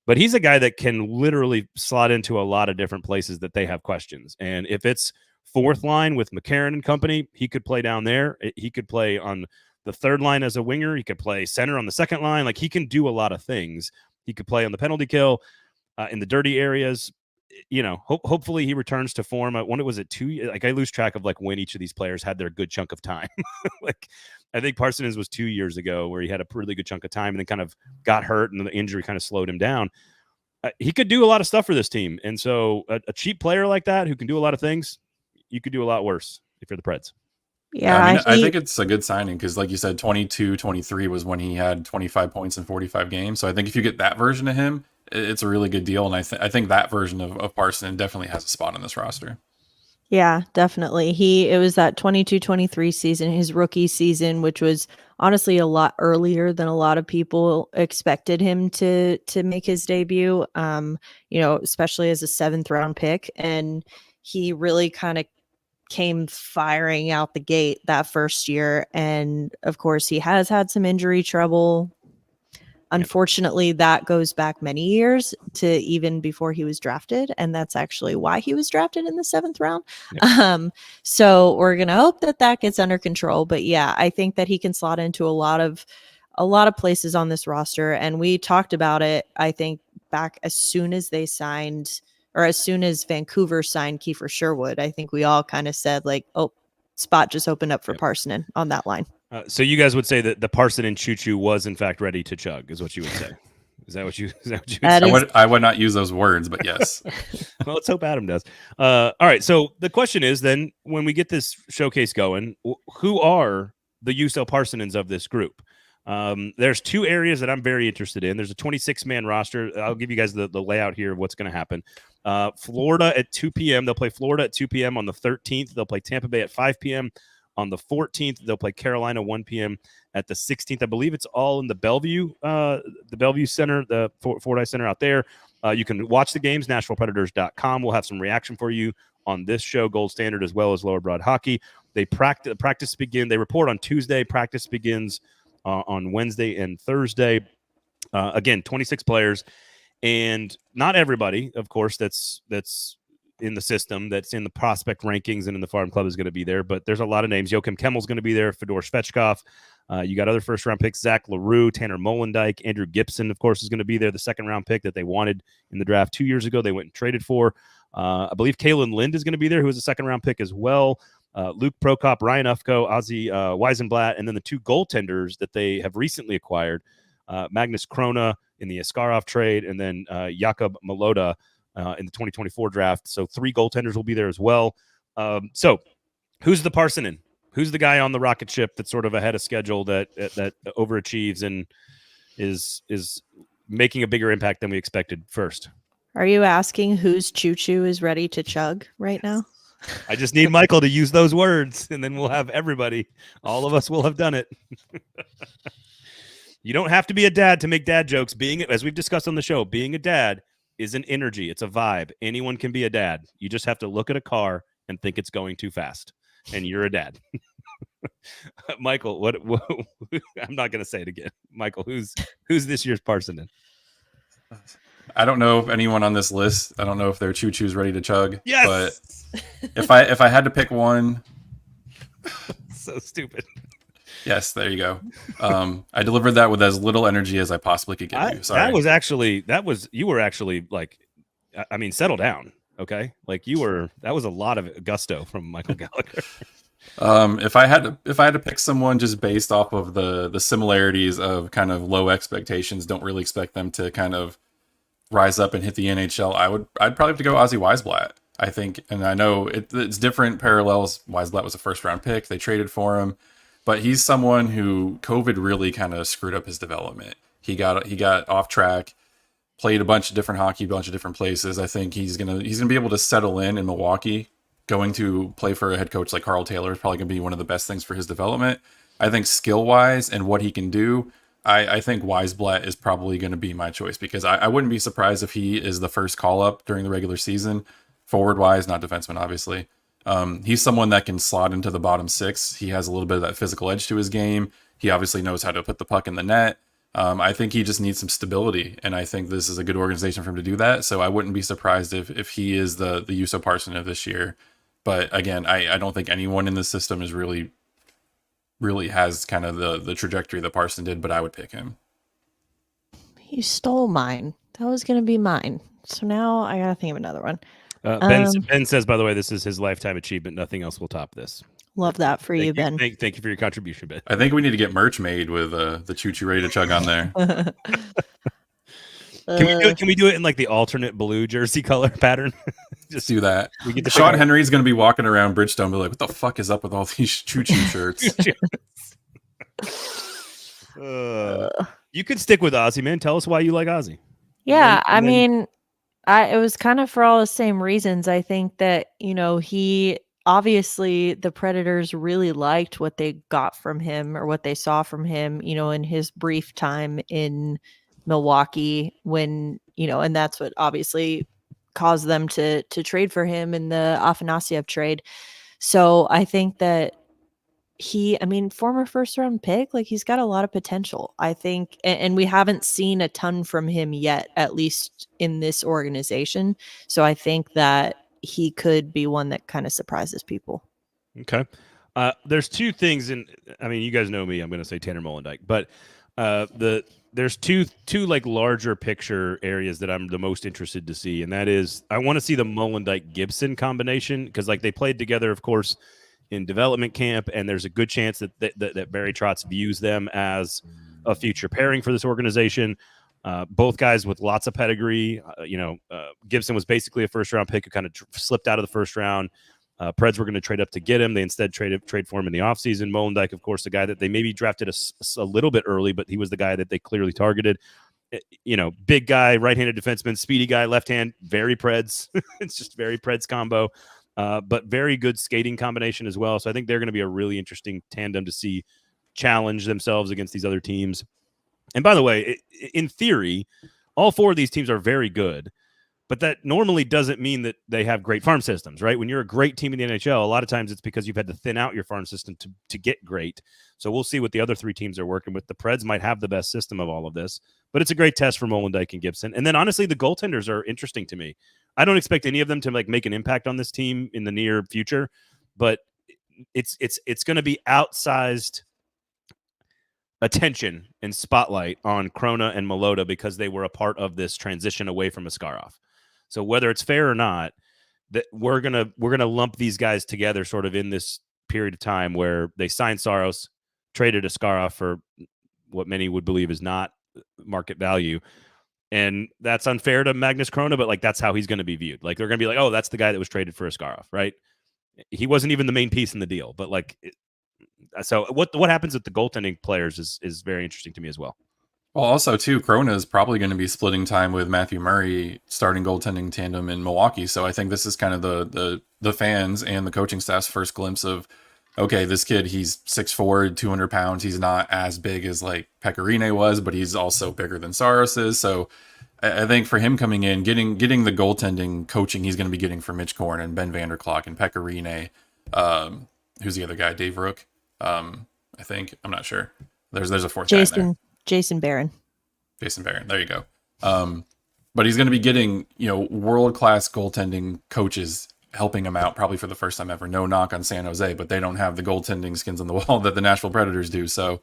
But he's a guy that can literally slot into a lot of different places that they have questions. And if it's fourth line with McCarron and company, he could play down there. He could play on the third line as a winger. He could play center on the second line. Like, he can do a lot of things. He could play on the penalty kill, in the dirty areas. Hopefully he returns to form. When was it 2? Like, I lose track of like when each of these players had their good chunk of time. Like, I think Parsons was 2 years ago where he had a really good chunk of time and then kind of got hurt and the injury kind of slowed him down. He could do a lot of stuff for this team. And so a cheap player like that who can do a lot of things, you could do a lot worse if you're the Preds. Yeah, I think it's a good signing because, like you said, 22-23 was when he had 25 points in 45 games. So I think if you get that version of him, it's a really good deal. And I think that version of Parson definitely has a spot on this roster. Yeah, definitely. It was that 22-23 season, his rookie season, which was honestly a lot earlier than a lot of people expected him to make his debut. Especially as a 7th round pick, and he really kind of came firing out the gate that first year. And of course, he has had some injury trouble. Unfortunately, that goes back many years to even before he was drafted. And that's actually why he was drafted in the 7th round. Yep. So we're going to hope that gets under control. But yeah, I think that he can slot into a lot of places on this roster. And we talked about it, I think, back as soon as they signed, or as soon as Vancouver signed Kiefer Sherwood. I think we all kind of said like, oh, spot just opened up for Parsonen on that line. So you guys would say that the Parsonen Choo-Choo was in fact ready to chug, is what you would say. Is that what you would say? I would not use those words, but yes. Well, let's hope Adam does. All right. So the question is then, when we get this showcase going, who are the USL Parsonens of this group? There's 2 areas that I'm very interested in. There's a 26-man roster. I'll give you guys the layout here of what's going to happen. Florida at 2 p.m. They'll play Florida at 2 p.m. on the 13th. They'll play Tampa Bay at 5 p.m. On the 14th, they'll play Carolina 1 p.m. At the 16th, I believe it's all in the Bellevue Center, the Fordyce Center out there. You can watch the games, NashvillePredators.com. We'll have some reaction for you on this show, Gold Standard, as well as Lower Broad Hockey. They practice begin. They report on Tuesday. Practice begins on Wednesday and Thursday. Again, 26 players, and not everybody, of course, that's in the system, that's in the prospect rankings and in the farm club is going to be there, but there's a lot of names. Joachim Kemmel's going to be there, Fedor Svechkov. You got other first-round picks, Zach LaRue, Tanner Molendijk, Andrew Gibson, of course, is going to be there, the second-round pick that they wanted in the draft 2 years ago. They went and traded for. I believe Kalen Lind is going to be there, who was a second-round pick as well. Luke Prokop, Ryan Ufko, Ozzy Weisenblatt, and then the 2 goaltenders that they have recently acquired, Magnus Krona in the Askarov trade, and then Jakub Malota in the 2024 draft. So 3 goaltenders will be there as well. So who's the Parsonen? Who's the guy on the rocket ship that's sort of ahead of schedule that overachieves and is making a bigger impact than we expected first? Are you asking whose choo-choo is ready to chug right now? I just need Michael to use those words, and then we'll have everybody. All of us will have done it. You don't have to be a dad to make dad jokes. As we've discussed on the show, being a dad is an energy. It's a vibe. Anyone can be a dad. You just have to look at a car and think it's going too fast, and you're a dad. Michael, what I'm not going to say it again. Michael, who's this year's Parsonen? I don't know if anyone on this list. I don't know if their choo-choo's ready to chug. Yes. But if I had to pick one, so stupid. Yes, there you go. I delivered that with as little energy as I possibly could give you. Sorry. You were actually like, I mean, settle down. Okay. Like that was a lot of gusto from Michael Gallagher. If I had to pick someone just based off of the similarities of kind of low expectations, don't really expect them to kind of rise up and hit the NHL, I'd probably have to go Ozzy Weisblatt. I think, and I know it's different parallels. Weisblatt was a first round pick. They traded for him, but he's someone who COVID really kind of screwed up his development. He got off track, played a bunch of different hockey, a bunch of different places. I think he's gonna be able to settle in Milwaukee. Going to play for a head coach like Carl Taylor is probably going to be one of the best things for his development. I think skill wise and what he can do, I think Weisblatt is probably going to be my choice, because I wouldn't be surprised if he is the first call up during the regular season. Forward wise, not defenseman, obviously. He's someone that can slot into the bottom six. He has a little bit of that physical edge to his game. He obviously knows how to put the puck in the net. I think he just needs some stability, and I think this is a good organization for him to do that. So I wouldn't be surprised if he is the Juuso Parson of this year. But again, I don't think anyone in the system is really has kind of the trajectory that Parson did, but I would pick him. You stole mine. That was going to be mine. So now I got to think of another one. Ben says, by the way, this is his lifetime achievement. Nothing else will top this. Love that for you, Ben. Thank you for your contribution, Ben. I think we need to get merch made with the Choo Choo Ready to Chug on there. Can we do it in like the alternate blue jersey color pattern? Just do that. We get Sean Henry's going to be walking around Bridgestone, be like, "What the fuck is up with all these Choo Choo shirts?" You could stick with Ozzy, man. Tell us why you like Ozzy. Yeah, I mean, it was kind of for all the same reasons. I think that, he obviously, the Predators really liked what they got from him, or what they saw from him, in his brief time in Milwaukee, when, and that's what obviously caused them to trade for him in the Afanasyev trade. So I think that former first round pick, like, he's got a lot of potential, I think. And we haven't seen a ton from him yet, at least in this organization. So I think that he could be one that kind of surprises people. Okay. There's two things, and you guys know me, I'm going to say Tanner Molendyke, but there's two like larger picture areas that I'm the most interested to see. And that is, I want to see the Molendyke Gibson combination, because like they played together, of course, in development camp, and there's a good chance that Barry Trotz views them as a future pairing for this organization. Both guys with lots of pedigree. Gibson was basically a first round pick who kind of slipped out of the first round. Preds were going to trade up to get him. They instead trade for him in the offseason. Molendyke, of course, the guy that they maybe drafted a little bit early, but he was the guy that they clearly targeted. Big guy, right-handed defenseman, speedy guy, left hand, very Preds. It's just very Preds combo. But very good skating combination as well. So I think they're going to be a really interesting tandem to see challenge themselves against these other teams. And by the way, in theory, all four of these teams are very good, but that normally doesn't mean that they have great farm systems, right? When you're a great team in the NHL, a lot of times it's because you've had to thin out your farm system to get great. So we'll see what the other three teams are working with. The Preds might have the best system of all of this, but it's a great test for Molendyke and Gibson. And then honestly, the goaltenders are interesting to me. I don't expect any of them to like make an impact on this team in the near future, but it's going to be outsized attention and spotlight on Krona and Malota, because they were a part of this transition away from Askarov. So whether it's fair or not, that we're gonna lump these guys together sort of in this period of time where they signed Saros, traded Askarov for what many would believe is not market value. And that's unfair to Magnus Krona, but like that's how he's going to be viewed. Like they're going to be like, oh, that's the guy that was traded for Askarov, right? He wasn't even the main piece in the deal, but like, so what happens with the goaltending players is very interesting to me as well. Well, also too, Krona is probably going to be splitting time with Matthew Murray, starting goaltending tandem in Milwaukee. So I think this is kind of the fans and the coaching staff's first glimpse of, okay, this kid, he's 6'4", 200 pounds. He's not as big as like Pecorine was, but he's also bigger than Saros is. So I think for him coming in, getting the goaltending coaching he's going to be getting from Mitch Korn and Ben Vanderklok and Pecorine. Who's the other guy? Dave Rook. I think, I'm not sure. There's a fourth guy in there. Jason Barron. There you go. But he's going to be getting, world-class goaltending coaches helping him out probably for the first time ever. No knock on San Jose, but they don't have the goaltending skins on the wall that the Nashville Predators do. So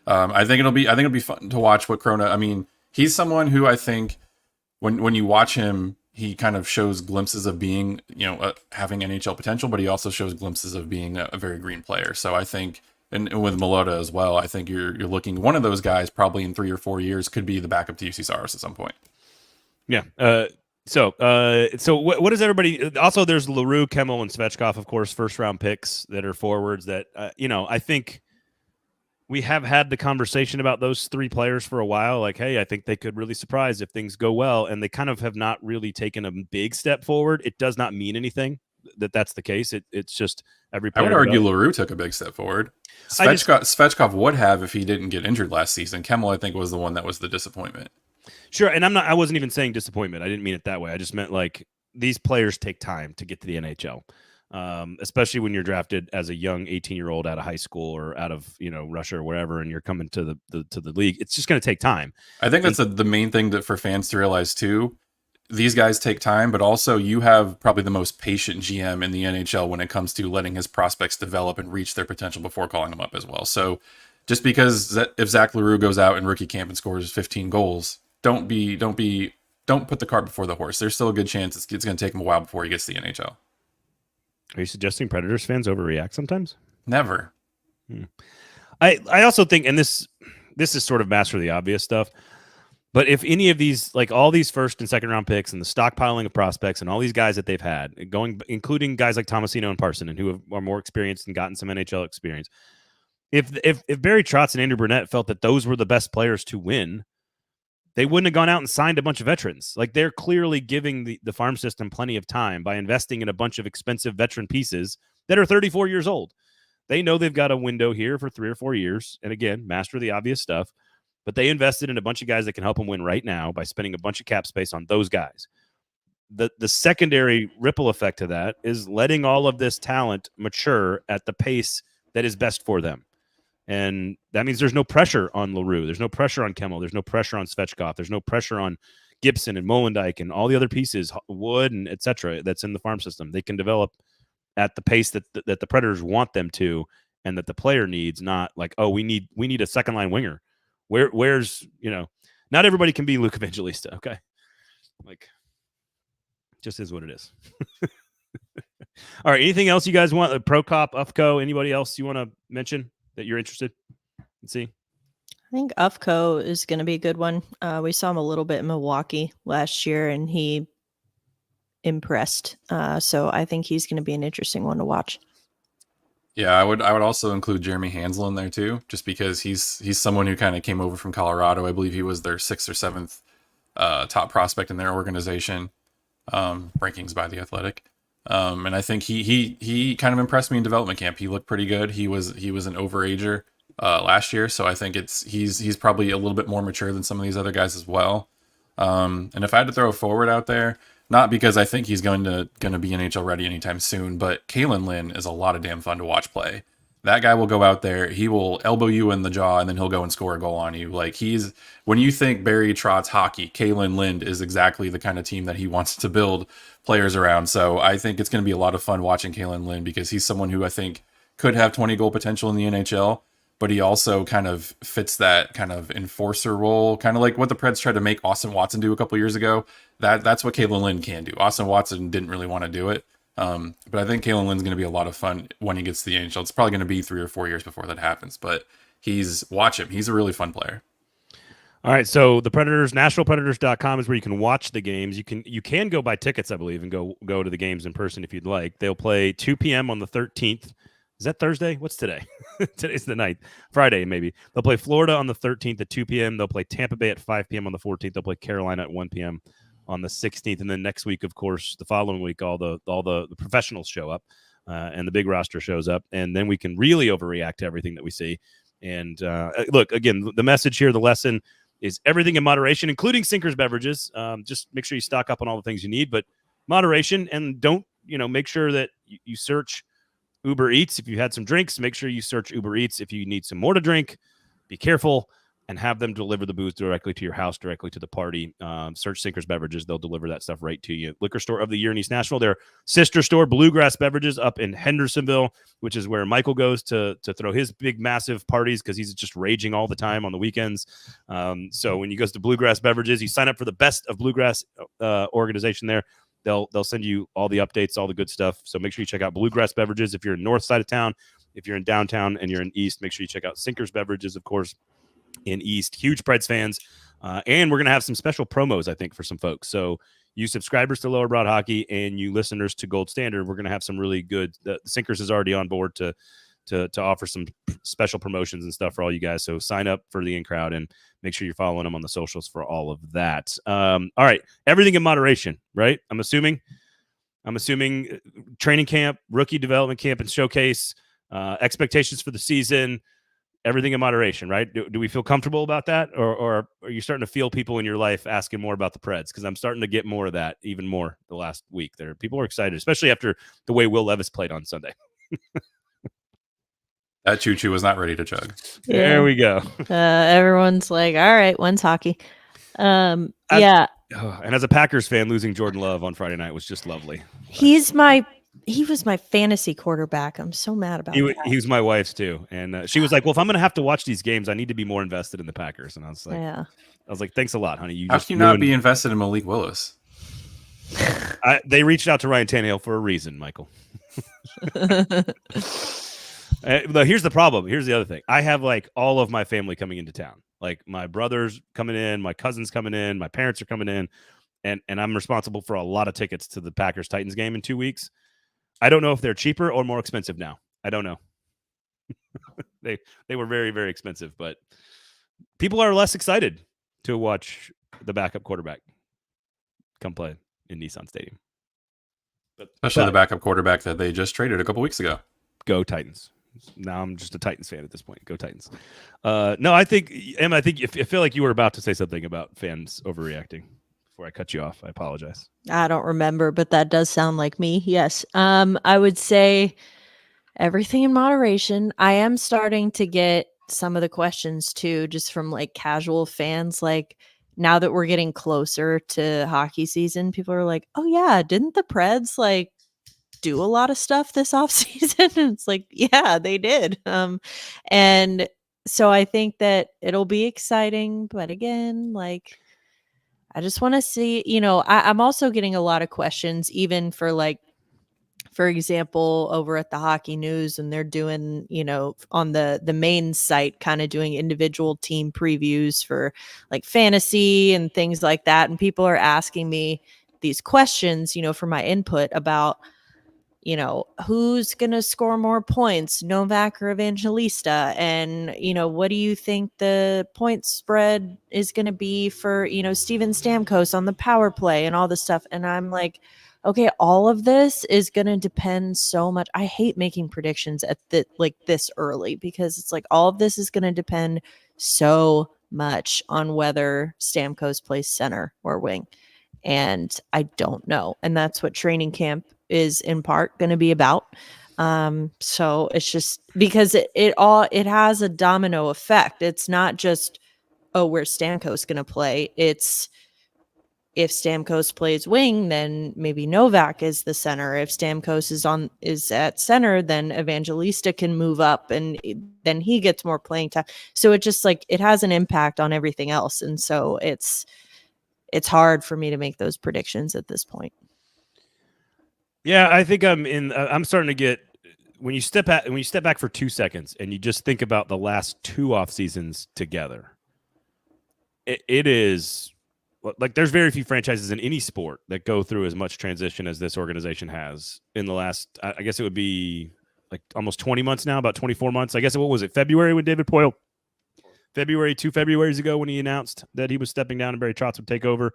I think it'll be fun to watch what Krona. I mean, he's someone who I think when you watch him he kind of shows glimpses of being, having NHL potential, but he also shows glimpses of being a very green player. So I think, and with Malota as well, I think you're looking, one of those guys probably in 3 or 4 years could be the backup to UC Saros at some point. Yeah. So what does everybody? Also, there's LaRue, Kemmel, and Svechkov, of course, first round picks that are forwards. That I think we have had the conversation about those 3 players for a while. Like, hey, I think they could really surprise if things go well, and they kind of have not really taken a big step forward. It does not mean anything that's the case. It's just every player. I would argue LaRue took a big step forward. Svechkov would have if he didn't get injured last season. Kemmel, I think, was the one that was the disappointment. Sure, and I wasn't even saying disappointment. I didn't mean it that way. I just meant like these players take time to get to the NHL. Especially when you're drafted as a young 18-year-old out of high school or out of Russia or wherever, and you're coming to the league. It's just going to take time. I think that's the main thing that for fans to realize too. These guys take time, but also you have probably the most patient GM in the NHL when it comes to letting his prospects develop and reach their potential before calling them up as well. So just because if Zach LaRue goes out in rookie camp and scores 15 goals, don't put the cart before the horse. There's still a good chance it's going to take him a while before he gets to the NHL. Are you suggesting Predators fans overreact sometimes? Never. I also think, and this is sort of master the obvious stuff, but if any of these, like all these first and second round picks and the stockpiling of prospects and all these guys that they've had, including guys like Tomasino and Parsonen, who are more experienced and gotten some NHL experience, if Barry Trotz and Andrew Burnett felt that those were the best players to win, they wouldn't have gone out and signed a bunch of veterans. Like, they're clearly giving the farm system plenty of time by investing in a bunch of expensive veteran pieces that are 34 years old. They know they've got a window here for 3 or 4 years. And again, master the obvious stuff, but they invested in a bunch of guys that can help them win right now by spending a bunch of cap space on those guys. The secondary ripple effect to that is letting all of this talent mature at the pace that is best for them. And that means there's no pressure on LaRue. There's no pressure on Kemmel. There's no pressure on Svechkov. There's no pressure on Gibson and Molendijk and all the other pieces, Wood and et cetera, that's in the farm system. They can develop at the pace that the Predators want them to, and that the player needs, not like, oh, we need a second line winger. Where's not everybody can be Luke Evangelista. Okay. Like, just is what it is. All right. Anything else you guys want? Prokop, Ufco, anybody else you want to mention that you're interested in seeing? I think Ufco is going to be a good one. We saw him a little bit in Milwaukee last year, and he impressed. So I think he's going to be an interesting one to watch. Yeah, I would also include Jeremy Hansel in there too, just because he's someone who kind of came over from Colorado. I believe he was their 6th or 7th top prospect in their organization, rankings by The Athletic. And I think he kind of impressed me in development camp. He looked pretty good. He was an overager last year, so I think he's probably a little bit more mature than some of these other guys as well. And if I had to throw a forward out there, not because I think he's going to be NHL ready anytime soon, but Kalen Lynn is a lot of damn fun to watch play. That guy will go out there, he will elbow you in the jaw, and then he'll go and score a goal on you. Like, when you think Barry Trotz hockey, Kalen Lind is exactly the kind of team that he wants to build players around. So I think it's going to be a lot of fun watching Kalen Lind, because he's someone who I think could have 20 goal potential in the NHL, but he also kind of fits that kind of enforcer role, kind of like what the Preds tried to make Austin Watson do a couple years ago. That's what Kalen Lind can do. Austin Watson didn't really want to do it. But I think Kalen Lind's going to be a lot of fun when he gets to the NHL. It's probably going to be 3 or 4 years before that happens, but watch him. He's a really fun player. All right. So the Predators, NashvillePredators.com is where you can watch the games. You can go buy tickets, I believe, and go to the games in person if you'd like. They'll play 2 p.m. on the 13th. Is that Thursday? What's today? Today's the 9th. Friday, maybe. They'll play Florida on the 13th at 2 p.m. They'll play Tampa Bay at 5 p.m. on the 14th. They'll play Carolina at 1 p.m. on the 16th. And then next week, of course, the following week, all the professionals show up and the big roster shows up. And then we can really overreact to everything that we see. And look, again, the message here, the lesson is everything in moderation, including Sinkers beverages. Just make sure you stock up on all the things you need, but moderation, and don't, make sure that you search Uber Eats. If you had some drinks, make sure you search Uber Eats. If you need some more to drink, be careful. and have them deliver the booze directly to your house, directly to the party. Search Sinkers Beverages. They'll deliver that stuff right to you. Liquor Store of the Year in East Nashville. Their sister store, Bluegrass Beverages, up in Hendersonville, which is where Michael goes to throw his big, massive parties because he's just raging all the time on the weekends. So when he goes to Bluegrass Beverages, you sign up for the Best of Bluegrass organization there. They'll send you all the updates, all the good stuff. So make sure you check out Bluegrass Beverages if you're in north side of town. If you're in downtown and you're in east, make sure you check out Sinkers Beverages, of course, in east. Huge Preds fans. And we're going to have some special promos, I think, for some folks. So you subscribers to Lower Broad Hockey and you listeners to Gold Standard, we're going to have some really good – the Sinkers is already on board to offer some special promotions and stuff for all you guys. So sign up for the in-crowd and make sure you're following them on the socials for all of that. All right. Everything in moderation, right? I'm assuming training camp, rookie development camp, and showcase, expectations for the season, everything in moderation, right? Do we feel comfortable about that? Or are you starting to feel people in your life asking more about the Preds? Because I'm starting to get more of that, even more the last week. People are excited, especially after the way Will Levis played on Sunday. That choo-choo was not ready to chug. Yeah. There we go. Everyone's like, all right, when's hockey? And as a Packers fan, losing Jordan Love on Friday night was just lovely. He was my fantasy quarterback. I'm so mad about that. He was my wife's too. And she was like, well, if I'm going to have to watch these games, I need to be more invested in the Packers. And I was like, thanks a lot, honey. How can you not be invested in Malik Willis? They reached out to Ryan Tannehill for a reason, Michael. Here's the problem. Here's the other thing. I have like all of my family coming into town. Like my brother's coming in, my cousin's coming in, my parents are coming in, and I'm responsible for a lot of tickets to the Packers-Titans game in 2 weeks. I don't know if they're cheaper or more expensive now. I don't know. They were very, very expensive, but people are less excited to watch the backup quarterback come play in Nissan Stadium. Especially the backup quarterback that they just traded a couple weeks ago. Go Titans. Now I'm just a Titans fan at this point. Go Titans. No, I think, Emma, I feel like you were about to say something about fans overreacting. Before I cut you off, I apologize. I don't remember, but that does sound like me. Yes. I would say everything in moderation. I am starting to get some of the questions too, just from like casual fans. Like now that we're getting closer to hockey season, people are like, oh yeah, didn't the Preds like do a lot of stuff this offseason? And it's like, yeah, they did. And so I think that it'll be exciting, but again, like I just want to see, I'm also getting a lot of questions, even for like, for example, over at the Hockey News, and they're doing, on the main site, kind of doing individual team previews for like fantasy and things like that. And people are asking me these questions, for my input about, who's going to score more points, Novak or Evangelista? And, what do you think the point spread is going to be for, Steven Stamkos on the power play and all this stuff? And I'm like, okay, all of this is going to depend so much. I hate making predictions at this early, because it's like all of this is going to depend so much on whether Stamkos plays center or wing. And I don't know. And that's what training camp is in part going to be about. So it's just because it has a domino effect. It's not just, oh, where's Stamkos going to play? It's if Stamkos plays wing, then maybe Novak is the center. If Stamkos is at center, then Evangelista can move up and then he gets more playing time. So it just like, it has an impact on everything else. And so it's hard for me to make those predictions at this point. Yeah, I think I'm starting to get, when you step back for 2 seconds and you just think about the last 2 off seasons together, it is like there's very few franchises in any sport that go through as much transition as this organization has in the last, I guess it would be like almost 20 months now, about 24 months. I guess what was it, February when David Poile, 2 Februarys ago when he announced that he was stepping down and Barry Trotz would take over.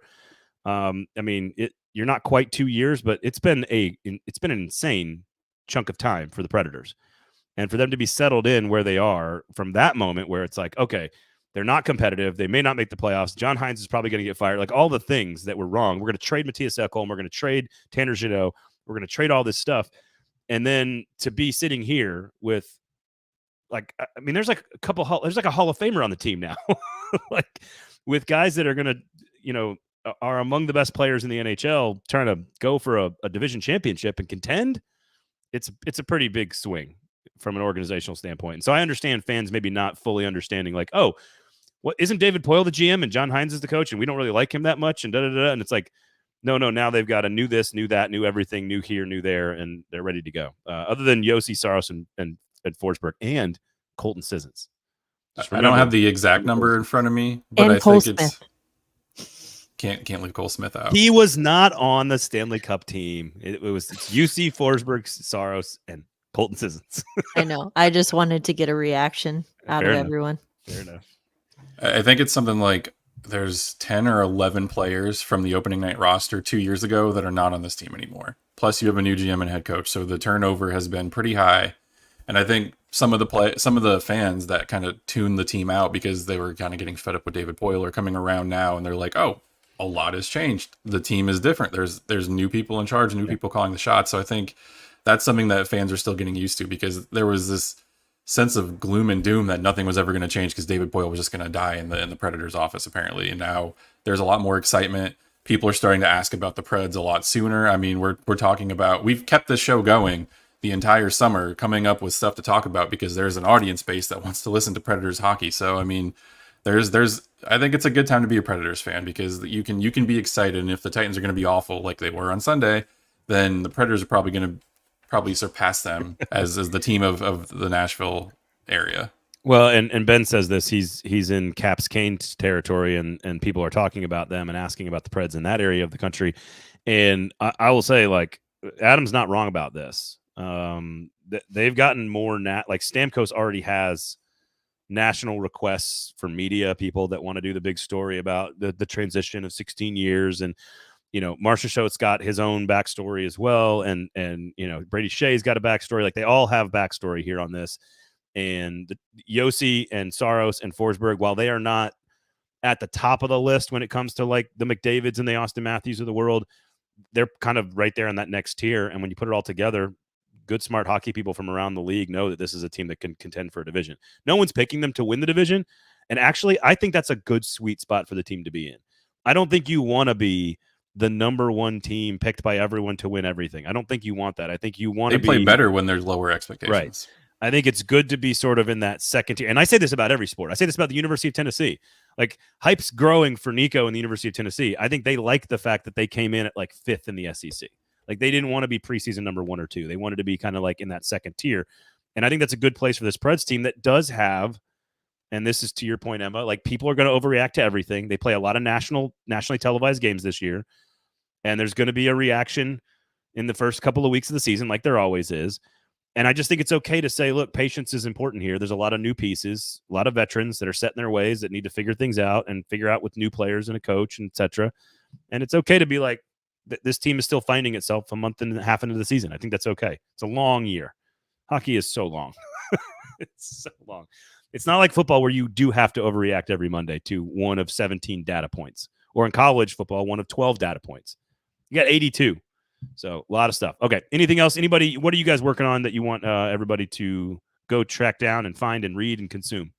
You're not quite 2 years, but it's been an insane chunk of time for the Predators, and for them to be settled in where they are from that moment where it's like, okay, they're not competitive. They may not make the playoffs. John Hines is probably going to get fired. Like all the things that were wrong. We're going to trade Matthias Ekholm. We're going to trade Tanner Jeannot. We're going to trade all this stuff. And then to be sitting here with like, I mean, there's like there's like a Hall of Famer on the team now, like with guys that are going to, you know, are among the best players in the NHL trying to go for a division championship and contend. It's a pretty big swing from an organizational standpoint. And so I understand fans maybe not fully understanding, like, oh, what, isn't David Poile the GM and John Hines is the coach and we don't really like him that much and da-da-da. And it's like, no, now they've got a new this, new that, new everything, new here, new there, and they're ready to go. Other than Josi, Saros, and Forsberg and Colton Sissons. I don't have the exact number in front of me, but And I Cole think Smith. can't leave Cole Smith out. He was not on the Stanley Cup team. It's UC, Forsberg, Saros, and Colton Sissons. I know. I just wanted to get a reaction out Fair of enough. everyone. Fair enough. I think it's something like there's 10 or 11 players from the opening night roster 2 years ago that are not on this team anymore. Plus, you have a new GM and head coach, so the turnover has been pretty high. And I think some of the fans that kind of tuned the team out because they were kind of getting fed up with David Poile are coming around now, and they're like, oh, a lot has changed. The team is different. There's new people in charge, new people calling the shots. So I think that's something that fans are still getting used to, because there was this sense of gloom and doom that nothing was ever going to change because David Poile was just going to die in the Predators office, apparently. And now there's a lot more excitement. People are starting to ask about the Preds a lot sooner. I mean, we're talking about, we've kept this show going the entire summer, coming up with stuff to talk about because there's an audience base that wants to listen to Predators hockey. So I mean, I think it's a good time to be a Predators fan, because you can be excited. And if the Titans are going to be awful like they were on Sunday, then the Predators are probably going to surpass them as the team of the Nashville area. Well, and Ben says this, he's in Caps Canes territory, and people are talking about them and asking about the Preds in that area of the country. And I will say, like, Adam's not wrong about this. They've gotten more like Stamkos already has national requests for media people that want to do the big story about the transition of 16 years. And, you know, Marcia Schott's got his own backstory as well. And, you know, Brady Shea's got a backstory. Like, they all have backstory here on this. And Josi and Saros and Forsberg, while they are not at the top of the list when it comes to like the McDavids and the Austin Matthews of the world, they're kind of right there in that next tier. And when you put it all together, good, smart hockey people from around the league know that this is a team that can contend for a division. No one's picking them to win the division. And actually, I think that's a good sweet spot for the team to be in. I don't think you want to be the number one team picked by everyone to win everything. I don't think you want that. I think you want to play better when there's lower expectations. Right. I think it's good to be sort of in that second tier. And I say this about every sport. I say this about the University of Tennessee. Like, hype's growing for Nico and the University of Tennessee. I think they like the fact that they came in at like 5th in the SEC. Like, they didn't want to be preseason number 1 or 2. They wanted to be kind of like in that second tier. And I think that's a good place for this Preds team that does have, and this is to your point, Emma, like, people are going to overreact to everything. They play a lot of nationally televised games this year. And there's going to be a reaction in the first couple of weeks of the season, like there always is. And I just think it's okay to say, look, patience is important here. There's a lot of new pieces, a lot of veterans that are set in their ways that need to figure things out and figure out with new players and a coach, and et cetera. And it's okay to be like, this team is still finding itself a month and a half into the season. I think that's okay. It's a long year. Hockey is so long. It's so long. It's not like football where you do have to overreact every Monday to one of 17 data points, or in college football, one of 12 data points. You got 82. So a lot of stuff. Okay. Anything else? Anybody? What are you guys working on that you want everybody to go track down and find and read and consume?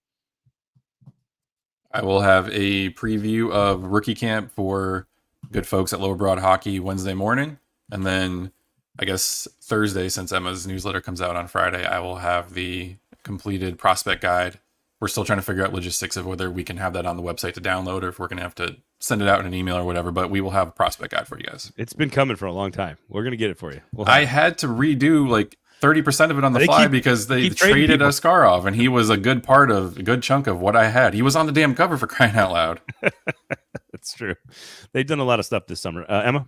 I will have a preview of rookie camp for good folks at Lower Broad Hockey Wednesday morning. And then I guess Thursday, since Emma's newsletter comes out on Friday, I will have the completed prospect guide. We're still trying to figure out logistics of whether we can have that on the website to download, or if we're going to have to send it out in an email or whatever, but we will have a prospect guide for you guys. It's been coming for a long time. We're going to get it for you. I had to redo like 30% of it on the fly because they traded Askarov, and he was a good chunk of what I had. He was on the damn cover, for crying out loud. That's true. They've done a lot of stuff this summer. Emma?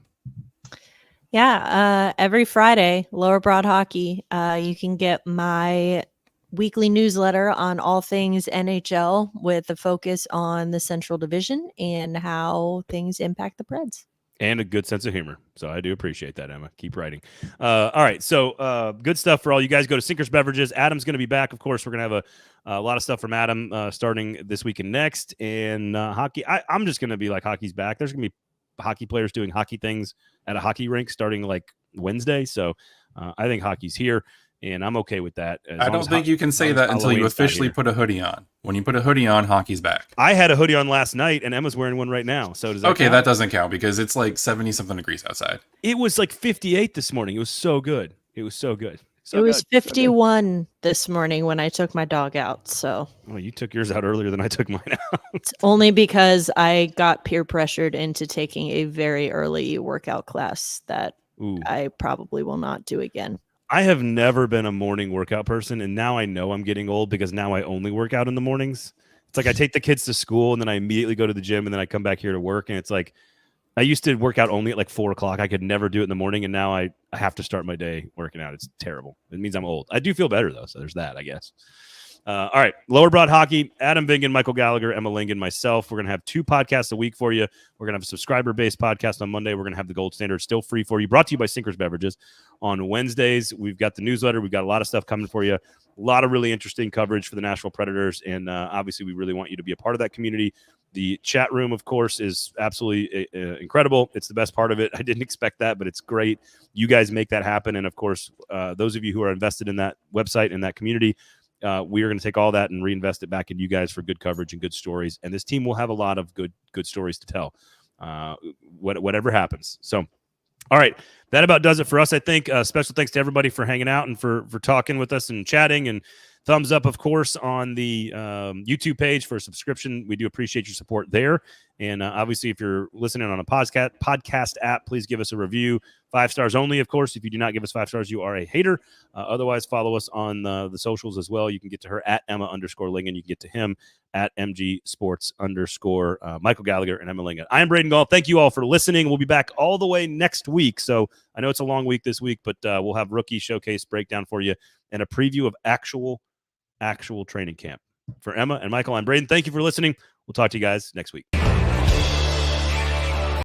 Yeah. Every Friday, Lower Broad Hockey, you can get my weekly newsletter on all things NHL with a focus on the Central Division and how things impact the Preds. And a good sense of humor. So I do appreciate that, Emma. Keep writing. All right. So good stuff for all you guys. Go to Sinkers Beverages. Adam's going to be back. Of course, we're going to have a lot of stuff from Adam starting this week and next. And hockey, I'm just going to be like, hockey's back. There's going to be hockey players doing hockey things at a hockey rink starting like Wednesday. So I think hockey's here. and I'm okay with that. I don't think you can say that until you officially put a hoodie on. When you put a hoodie on, hockey's back. I had a hoodie on last night, and Emma's wearing one right now. So does that count? That doesn't count because it's like 70-something degrees outside. It was like 58 this morning. It was so good. It was so good. So it was 51 this morning when I took my dog out. So well, you took yours out earlier than I took mine out. It's only because I got peer pressured into taking a very early workout class that I probably will not do again. I have never been a morning workout person, and now I know I'm getting old because now I only work out in the mornings. It's like I take the kids to school, and then I immediately go to the gym, and then I come back here to work, and it's like I used to work out only at like 4 o'clock. I could never do it in the morning, and now I have to start my day working out. It's terrible. It means I'm old. I do feel better, though, so there's that, I guess. All right, Lower Broad Hockey, Adam Vingan, Michael Gallagher, Emma Lingan, myself. We're going to have 2 podcasts a week for you. We're going to have a subscriber-based podcast on Monday. We're going to have the Gold Standard still free for you, brought to you by Sinkers Beverages. On Wednesdays, we've got the newsletter. We've got a lot of stuff coming for you, a lot of really interesting coverage for the Nashville Predators, and obviously we really want you to be a part of that community. The chat room, of course, is absolutely incredible. It's the best part of it. I didn't expect that, but it's great. You guys make that happen, and, of course, those of you who are invested in that website and that community, we are going to take all that and reinvest it back in you guys for good coverage and good stories. And this team will have a lot of good stories to tell, whatever happens. So, all right, that about does it for us, I think. Special thanks to everybody for hanging out and for talking with us and chatting. And thumbs up, of course, on the YouTube page for a subscription. We do appreciate your support there. And obviously, if you're listening on a podcast app, please give us a review. 5 stars only, of course. If you do not give us 5 stars, you are a hater. Otherwise, follow us on the socials as well. You can get to her at Emma_Lingan. You can get to him at MG_Sports_. Michael Gallagher and Emma Lingan. I am Braden Gall. Thank you all for listening. We'll be back all the way next week. So I know it's a long week this week, but we'll have rookie showcase breakdown for you and a preview of actual training camp. For Emma and Michael, I'm Braden. Thank you for listening. We'll talk to you guys next week.